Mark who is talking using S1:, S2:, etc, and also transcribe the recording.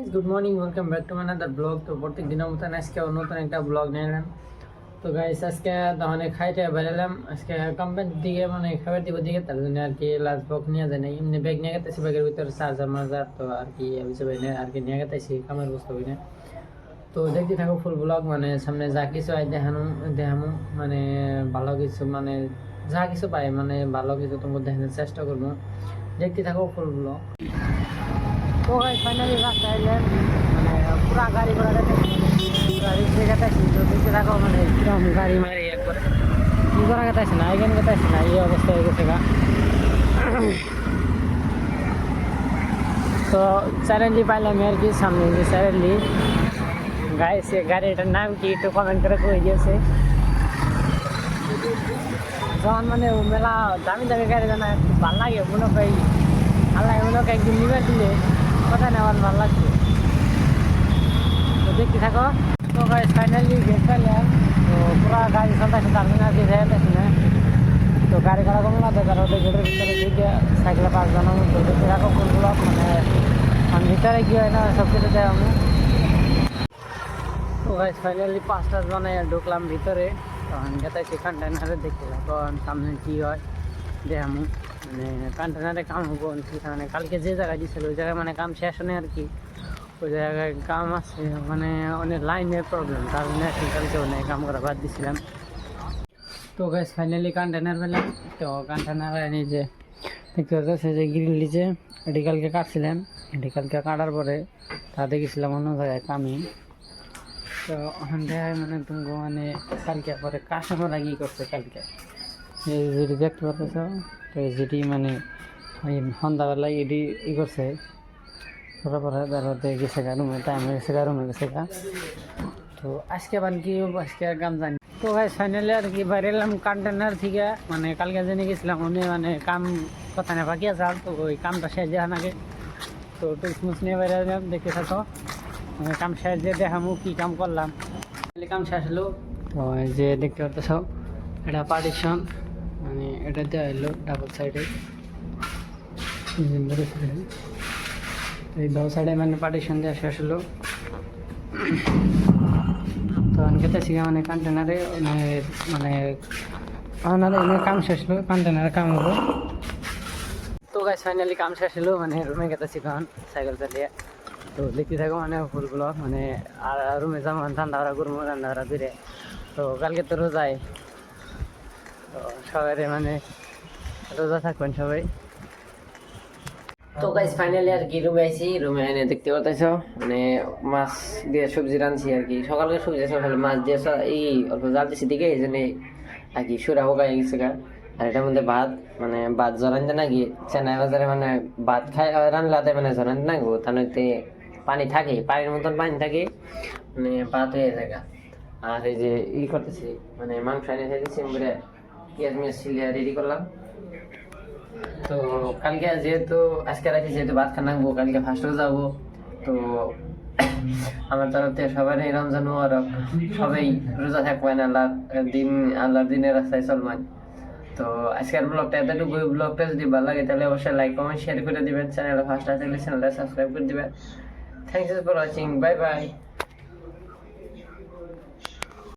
S1: Good morning, welcome back to another blog. তো প্রত্যেক দিনের মতন আজকেও নতুন একটা ব্লগ নিয়ে এলাম। তো গাইস আজকে মানে খাইতে বেরোলাম আজকে কোম্পানির দিকে, মানে খাবার দিব দিকে, তার জন্য আর কি লাঞ্চ বক্স নিয়ে যায় না, এমনি ব্যাগ নিয়ে গেতেছি, ব্যাগের ভিতরে চার্জার মার্জার তো আর কি আর কি নিয়ে গেতেছি কামের বস্তু কিনে। তো দেখতে থাকো ফুল ব্লগ, মানে সামনে যা কিছু আই দেখানো মানে ভালো কিছু, মানে যা কিছু পাই মানে ভালো কিছু তোমাকে দেখানোর চেষ্টা করবো। দেখতে থাকো ফুল ব্লগ। তো ভাই ফাইনালি রাস্তায় এলেন, মানে পুরা গাড়ি ঘোড়া গাড়ি গেতেছি। তো দেখতে থাকো মানে কিরকম গাড়ি মারি একবারে কি করা গেতেছে না, এখানে গেতেছে না, এই অবস্থা হয়ে গেছে গা। তো চ্যালেঞ্জই পাইলাম আর কি, সামনে যে চ্যালেঞ্জই গাড়ি, সে গাড়িটার নাম কি একটু কমেন্ট করে কয়ে দিয়েছে। যখন মানে মেলা দামি দামি গাড়ি জানা একটু ভাল লাগে, মনে হয় আল্লাহ মনে হয় একদিন নিবে দিলে কথা নেওয়ার ভালো লাগছে। তো দেখতে থাকো। তো গাড়ি ফাইনালি গেট পাইলাম, তো পুরা গাড়ি চলতেছে, তার জন্য আর কি যাইতেছি না। তো গাড়ি ঘোড়া কমলা দেখার ওদের গেটের ভিতরে দিকে সাইকেলে 5 জনের মতো দেখতে থাকো ফুলগুলো, মানে আমি ভিতরে কি হয় না সব কিছু দেয় আমি। তো গাইস ফাইনালি 5টা জনে ঢুকলাম ভিতরে, তখন গেতাইছি কন্টেনারে, দেখতে তখন সামনে কি হয় আমি, মানে কন্টেনারে কাম হবো মানে কালকে যে জায়গায় দিয়েছিল ওই জায়গায় মানে কাম শেষ হয় আর কি, ওই জায়গায় কাম আছে, মানে অনেক লাইনের প্রবলেম, তার জন্য কালকে অনেক কাম করা বাদ দিয়েছিলাম। তো গাইস ফাইনালি কন্টেনার পেলাম। তো কন্টেনার এনে যে দেখতে পাচ্ছি যে গ্রিল দিচ্ছে, এটি কালকে কাটছিলাম, এটি কালকে কাটার পরে তাতে গেছিলাম অন্য জায়গায় কামি। তো ওখান থেকে মানে তুমি মানে কালকে পরে কাস্টমার কি করছে কালকে এই যেটি দেখতে পাচ্ছ, তো এই যেটি মানে ওই সন্ধ্যাবেলায় এটি ই করছে, করার পরে বেরোতে গেছে গা রুমে, টাইম হয়ে গেছে গা রুমে গেছে গা। তো আজকে আবার কি আজকে আর কাম জানি। তো ভাই ফাইনালি আর কি বাইরে এলাম কন্টেনার থেকে, মানে কালকে জেনে গেছিলাম উনি মানে কাম কথা না বাকি আছে, তো ওই কামটা শেষ দেওয়া নাকি। তো টুলস নিয়ে বাইরে এলাম, দেখতে থাকো মানে কাম শেষ দিয়ে দেখামু কি কাম করলাম। কাম শেষ হলো। তো এই যে দেখতে পাচ্ছ এটা পার্টিশন, মানে এটা দেওয়া হলো ডাবল সাইডে, এই দো সাইডে মানে পার্টিশন দেওয়া শেষ হলো। তো অনেকে শিখা মানে কন্টেনারে মানে মানে কাম শেষ হলো, কন্টেনারে কাম হলো। তো গাইস ফাইনালি কাম শেষ হলো, মানে রুমে গেতেছি কারণ সাইকেল চালিয়ে। তো দেখতে থাকো মানে ফুলগুলো, মানে আর রুমে যাবো ঠান্ডা ওরা করবো, ঠান্ডা ওরা ফিরে। তো কালকে তো রোজাই, তো সবাই মানে রোজা থাকবেন সবাই। তো গাইস ফাইনালি আর কি রুমে আইছি, রুমে এনে দেখতে পাচ্ছ মানে মাছ দিয়ে সবজি রাঁধছি আর কি, সকালকে সবজি সকালে মাছ দিয়ে এই অল্প জাল দিছি দিকে, এই জন্য আর কি সুরা হোক হয়ে গেছে গা। আর এটার মধ্যে ভাত, মানে ভাত জরান দে নাকি চেন্নাই বাজারে, মানে ভাত খাই রান্নাতে মানে জরান দে নাকি, তার মধ্যে পানি থাকে, পানির মতন পানি থাকে, মানে ভাত হয়ে যায়। আর এই যে ই করতেছি মানে মাংস এনে খাইতেছি, পেঁয়াজ মিয়াজ ছিলিয়ে রেডি করলাম। তো কালকে যেহেতু আজকে রাখি যেহেতু ভাত খানা নাকবো, কালকে ফার্স্টও যাবো। তো আমার তরফ থেকে সবাই রমজান মুবারক, সবাই রোজা থাকবেন, আল্লাহর দিনের রাস্তায় চলবেন। তো আজকের ব্লগটা এতটুকু, ব্লগটা যদি ভালো লাগে তাহলে অবশ্যই লাইক কমেন্ট শেয়ার করে দিবেন, চ্যানেলে ফার্স্ট আসলে চ্যানেলটা সাবস্ক্রাইব করে দিবেন। Thanks for watching, bye bye.